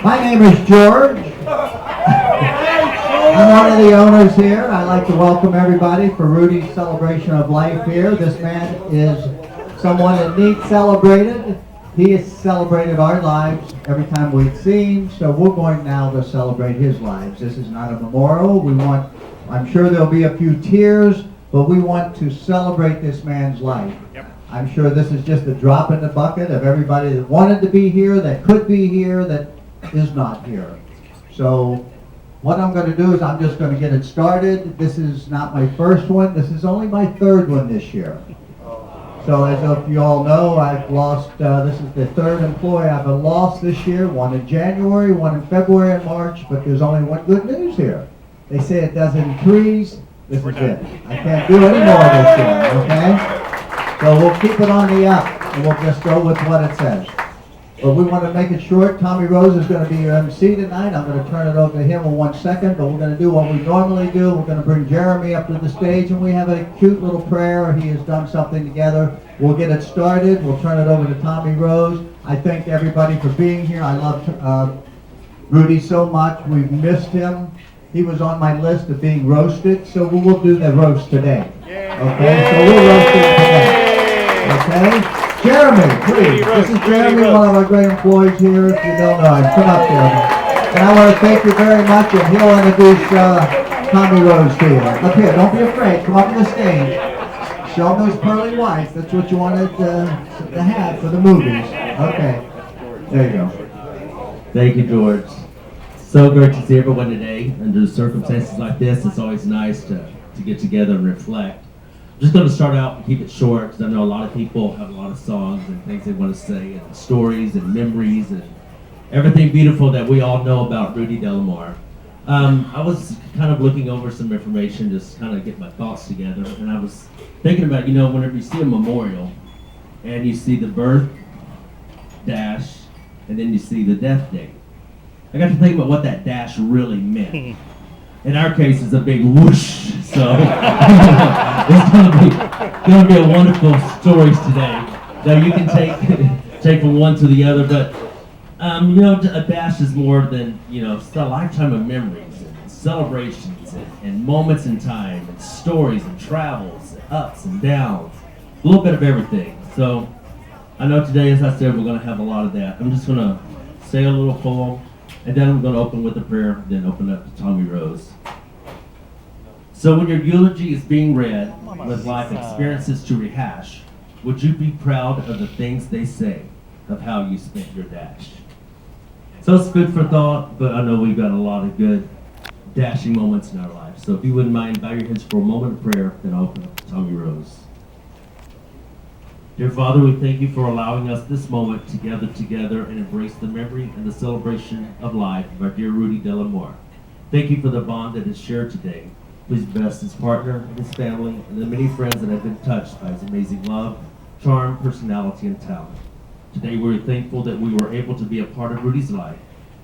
My name is George. I'm one of the owners here. I'd like to welcome everybody for Rudy's celebration of life here. This man is someone that needs celebrated. He has celebrated our lives every time we've seen, so we're going now to celebrate his lives. This is not a memorial. I'm sure there'll be a few tears, but we want to celebrate this man's life. Yep. I'm sure this is just a drop in the bucket of everybody that wanted to be here, that could be here, that is not here. So what I'm going to do is I'm just going to get it started. This is not my first one. This is only my third one this year. So as you all know, I've lost, this is the third employee I've lost this year, one in January, one in February and March, but there's only one good news here. They say it does in threes. This is it. I can't do any more this year, okay? So we'll keep it on the up, and we'll just go with what it says. But we want to make it short. Tommi Rose is going to be your MC tonight. I'm going to turn it over to him in 1 second, but we're going to do what we normally do. We're going to bring Jeremy up to the stage, and we have a cute little prayer. He has done something together. We'll get it started. We'll turn it over to Tommi Rose. I thank everybody for being here. I love Rudy so much. We've missed him. He was on my list of being roasted, so we will do the roast today. Okay, so we'll roast him today. Okay? Jeremy, please. This is Jeremy, one of our great employees here. If you don't know him, come up, Jeremy. And I want to thank you very much, and he'll introduce Tommi Rose to you. Up here, don't be afraid. Come up to the stage. Show them those pearly whites. That's what you wanted to have for the movies. Okay. There you go. Thank you, George. So great to see everyone today. Under circumstances like this, it's always nice to get together and reflect. I'm just going to start out and keep it short because I know a lot of people have a lot of songs and things they want to say and stories and memories and everything beautiful that we all know about Rudy Delamore. I was kind of looking over some information, just kind of get my thoughts together, and I was thinking about, whenever you see a memorial and you see the birth dash and then you see the death date, I got to think about what that dash really meant. In our case, it's a big whoosh, so it's gonna be a wonderful stories today. Now you can take from one to the other, but a dash is more than it's a lifetime of memories and celebrations and moments in time and stories and travels, and ups and downs, a little bit of everything. So I know today, as I said, we're gonna have a lot of that. I'm just gonna say a little poem. And then I'm going to open with a prayer, then open up to Tommi Rose. So when your eulogy is being read, with life experiences to rehash, would you be proud of the things they say, of how you spent your dash? So it's food for thought, but I know we've got a lot of good dashing moments in our life. So if you wouldn't mind, bow your heads for a moment of prayer, then I'll open up to Tommi Rose. Dear Father, we thank you for allowing us this moment to gather together and embrace the memory and the celebration of life of our dear Rudy Delamore. Thank you for the bond that is shared today. Please bless his partner and his family and the many friends that have been touched by his amazing love, charm, personality, and talent. Today we're thankful that we were able to be a part of Rudy's life.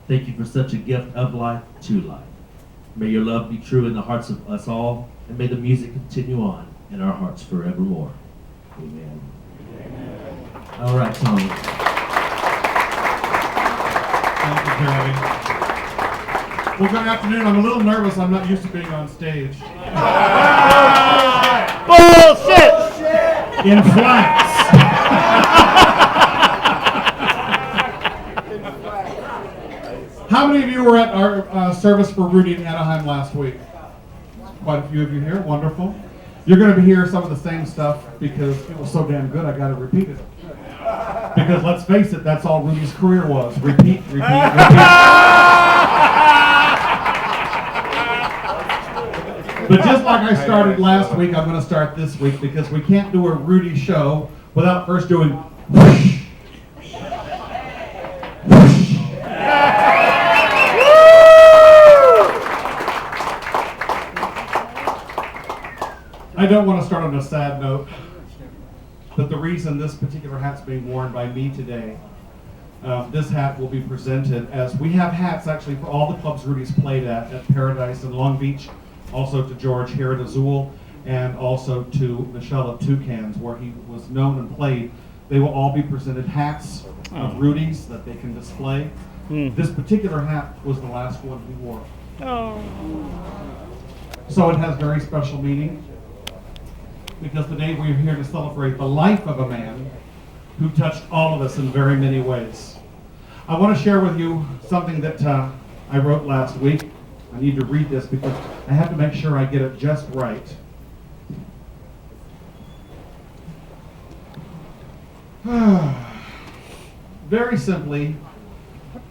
Thank you for such a gift of life to life. May your love be true in the hearts of us all, and may the music continue on in our hearts forevermore. Amen. All right, Tommi. Thank you, Jeremy. Well, good afternoon. I'm a little nervous. I'm not used to being on stage. Bullshit! In flats. How many of you were at our service for Rudy in Anaheim last week? Quite a few of you here. Wonderful. You're going to be hearing some of the same stuff because it was so damn good, I got to repeat it. Because let's face it, that's all Rudy's career was. Repeat, repeat, repeat. But just like I started last week, I'm going to start this week because we can't do a Rudy show without first doing whoosh. I don't want to start on a sad note, but the reason this particular hat's being worn by me today, this hat will be presented as, we have hats actually for all the clubs Rudy's played at Paradise in Long Beach, also to George here at Azul, and also to Michelle at Toucans, where he was known and played. They will all be presented hats of Rudy's that they can display. This particular hat was the last one he wore. Oh. So it has very special meaning, because today we're here to celebrate the life of a man who touched all of us in very many ways. I want to share with you something that I wrote last week. I need to read this because I have to make sure I get it just right. Very simply,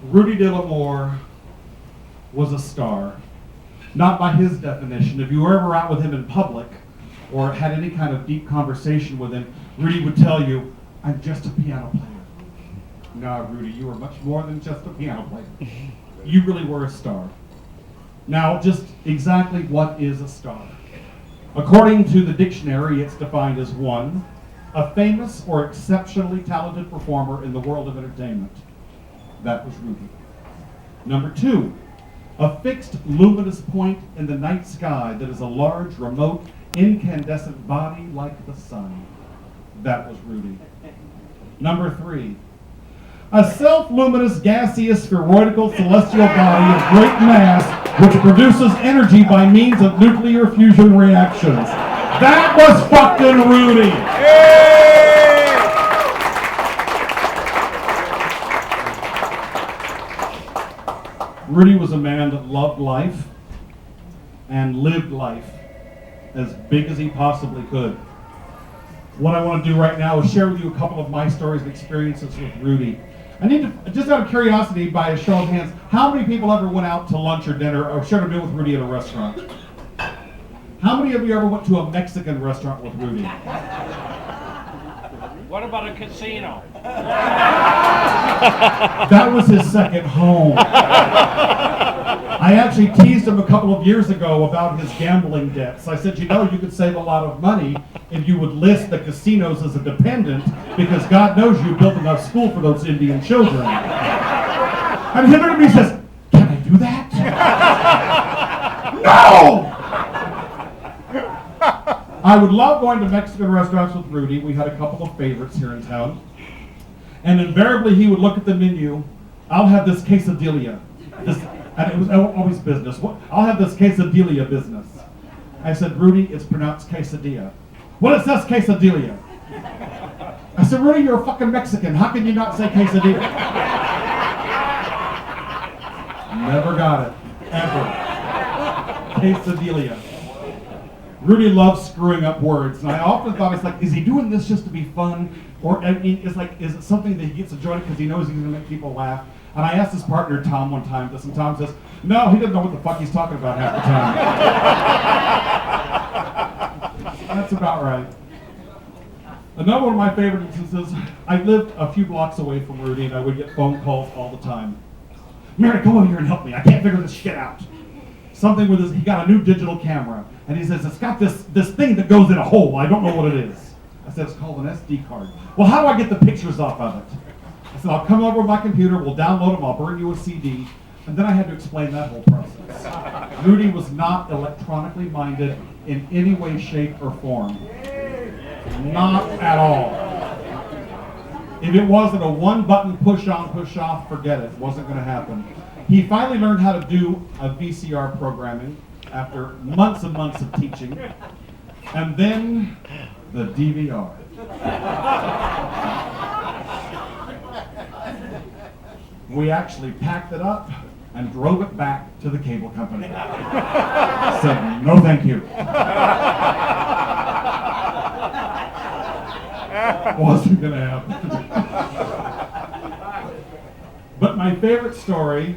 Rudy de L'Amour was a star. Not by his definition. If you were ever out with him in public or had any kind of deep conversation with him, Rudy would tell you, I'm just a piano player. No, Rudy, you were much more than just a piano player. You really were a star. Now, just exactly what is a star? According to the dictionary, it's defined as one, a famous or exceptionally talented performer in the world of entertainment. That was Rudy. Number two, a fixed luminous point in the night sky that is a large, remote, incandescent body like the sun. That was Rudy. Number three, a self-luminous, gaseous, spheroidal, celestial body of great mass which produces energy by means of nuclear fusion reactions. That was fucking Rudy! Rudy was a man that loved life and lived life as big as he possibly could. What I want to do right now is share with you a couple of my stories and experiences with Rudy. I need to, just out of curiosity, by a show of hands, how many people ever went out to lunch or dinner or shared a meal with Rudy at a restaurant? How many of you ever went to a Mexican restaurant with Rudy? What about a casino? That was his second home. I actually teased him a couple of years ago about his gambling debts. I said, you know, you could save a lot of money if you would list the casinos as a dependent, because God knows you built enough school for those Indian children. And he looked at me and says, can I do that? No! I would love going to Mexican restaurants with Rudy. We had a couple of favorites here in town. And invariably he would look at the menu. I'll have this quesadilla. And it was always business. I'll have this quesadilla business. I said, Rudy, it's pronounced quesadilla. Well, it says quesadilla. I said, Rudy, you're a fucking Mexican. How can you not say quesadilla? Never got it. Ever. Quesadilla. Rudy loves screwing up words, and I often thought, it's like, is he doing this just to be fun? Or, I mean, it's like, is it something that he gets enjoyed because he knows he's going to make people laugh? And I asked his partner, Tom, one time this, and Tom says, no, he doesn't know what the fuck he's talking about half the time. That's about right. Another one of my favorite instances, I lived a few blocks away from Rudy, and I would get phone calls all the time. Mary, come over here and help me. I can't figure this shit out. Something with his, he got a new digital camera, and he says, it's got this thing that goes in a hole. I don't know what it is. I said, it's called an SD card. Well, how do I get the pictures off of it? I said, I'll come over with my computer, we'll download them, I'll bring you a CD. And then I had to explain that whole process. Rudy was not electronically minded in any way, shape, or form. Not at all. If it wasn't a one-button push-on, push-off, forget it. It wasn't going to happen. He finally learned how to do a VCR programming after months and months of teaching. And then the DVR. We actually packed it up and drove it back to the cable company. Said, no thank you. Wasn't gonna happen. But my favorite story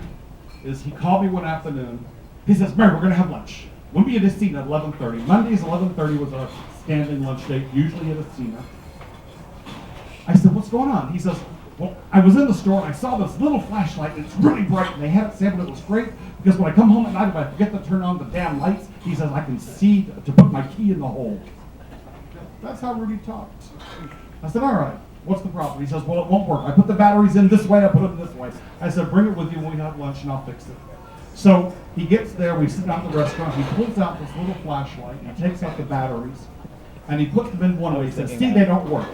is he called me one afternoon. He says, Mary, we're gonna have lunch. We'll be at Estina at 11:30. Mondays 11:30 was our standing lunch date, usually at Estina. I said, what's going on? He says, well, I was in the store and I saw this little flashlight and it's really bright and they had it sampled. It was great because when I come home at night, if I forget to turn on the damn lights, he says, I can see to put my key in the hole. That's how Rudy talked. I said, all right, what's the problem? He says, well, it won't work. I put the batteries in this way, I put them this way. I said, bring it with you when we have lunch and I'll fix it. So he gets there, we sit down at the restaurant, he pulls out this little flashlight, he takes out the batteries, and he puts them in one way. He says, see, they don't work.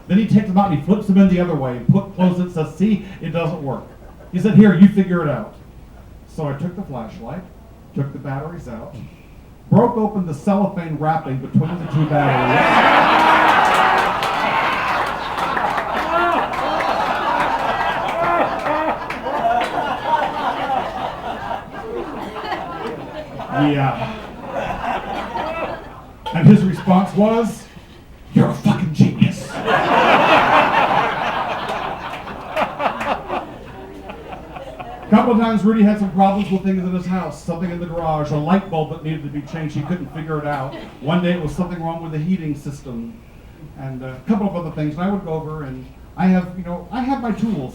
Then he takes them out and he flips them in the other way, closes it, says, see, it doesn't work. He said, here, you figure it out. So I took the flashlight, took the batteries out, broke open the cellophane wrapping between the two batteries. Yeah. And his response was, you're a fucking genius. A couple of times Rudy had some problems with things in his house, something in the garage, a light bulb that needed to be changed. He couldn't figure it out. One day it was something wrong with the heating system, and a couple of other things. And I would go over and I have my tools.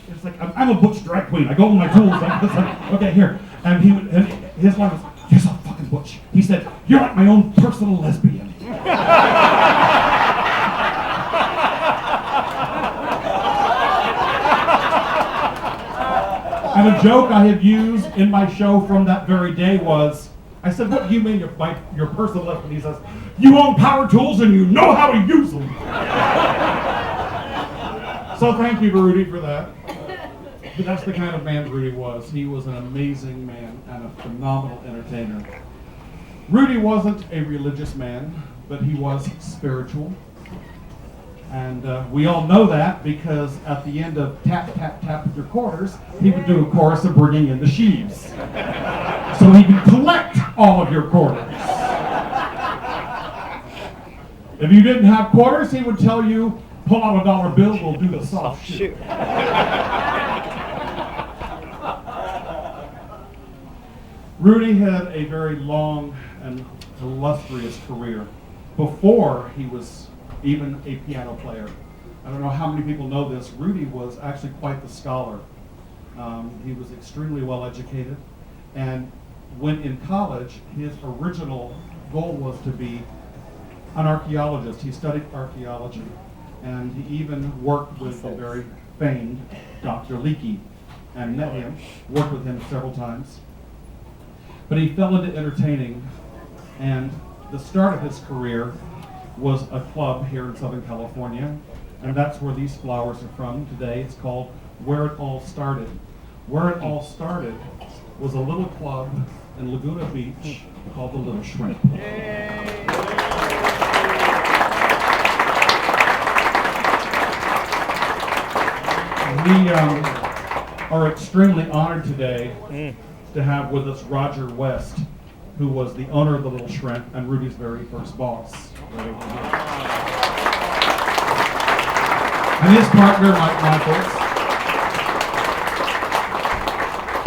It's like I'm a butch drag queen. I go with my tools. I'm just like, okay, here. And his one was, you're so fucking butch. He said, you're like my own personal lesbian. And a joke I had used in my show from that very day was, I said, what do you mean your personal lesbian? He says, you own power tools and you know how to use them. So thank you to Rudy for that. But that's the kind of man Rudy was. He was an amazing man and a phenomenal entertainer. Rudy wasn't a religious man, but he was spiritual. And we all know that because at the end of tap, tap, tap with your quarters, he would do a chorus of bringing in the sheaves. So he could collect all of your quarters. If you didn't have quarters, he would tell you, pull out a dollar bill, we'll do the soft shoe. Rudy had a very long and illustrious career before he was even a piano player. I don't know how many people know this. Rudy was actually quite the scholar. He was extremely well educated, and when in college, his original goal was to be an archaeologist. He studied archaeology, and he even worked with the very famed Dr. Leakey, and met him, worked with him several times. But he fell into entertaining, and the start of his career was a club here in Southern California, and that's where these flowers are from today. It's called Where It All Started. Where It All Started was a little club in Laguna Beach called the Little Shrimp. We are extremely honored today to have with us Roger West, who was the owner of the Little Shrimp and Rudy's very first boss. And his partner, Mike Michaels.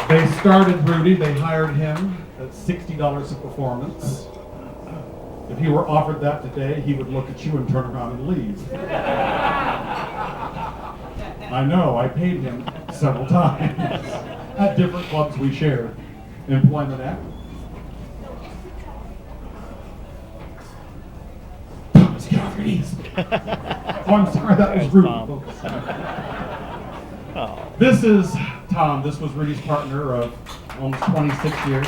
They started Rudy, they hired him at $60 a performance. If he were offered that today, he would look at you and turn around and leave. I know, I paid him several times at different clubs we shared employment at. Thomas, get off your knees. Oh, I'm sorry, that was rude. This is Tom. This was Rudy's partner of almost 26 years.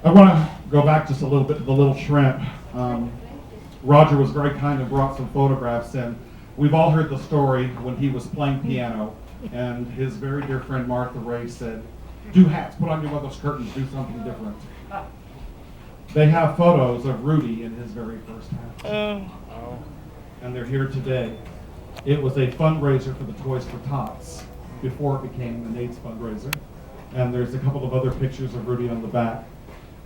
I want to go back just a little bit to the Little Shrimp. Roger was very kind and brought some photographs in. We've all heard the story when he was playing piano, and his very dear friend Martha Ray said, do hats, put on your mother's curtains, do something different. They have photos of Rudy in his very first hat. And they're here today. It was a fundraiser for the Toys for Tots before it became an AIDS fundraiser. And there's a couple of other pictures of Rudy on the back.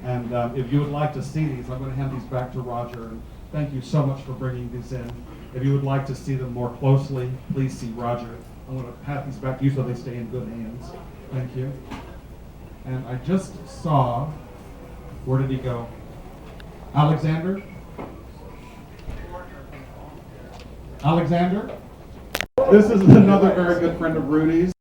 And if you would like to see these, I'm going to hand these back to Roger. And thank you so much for bringing these in. If you would like to see them more closely, please see Roger. I'm going to pass these back to you so they stay in good hands. Thank you. And I just saw, where did he go? Alexander? Alexander? This is another very good friend of Rudy's.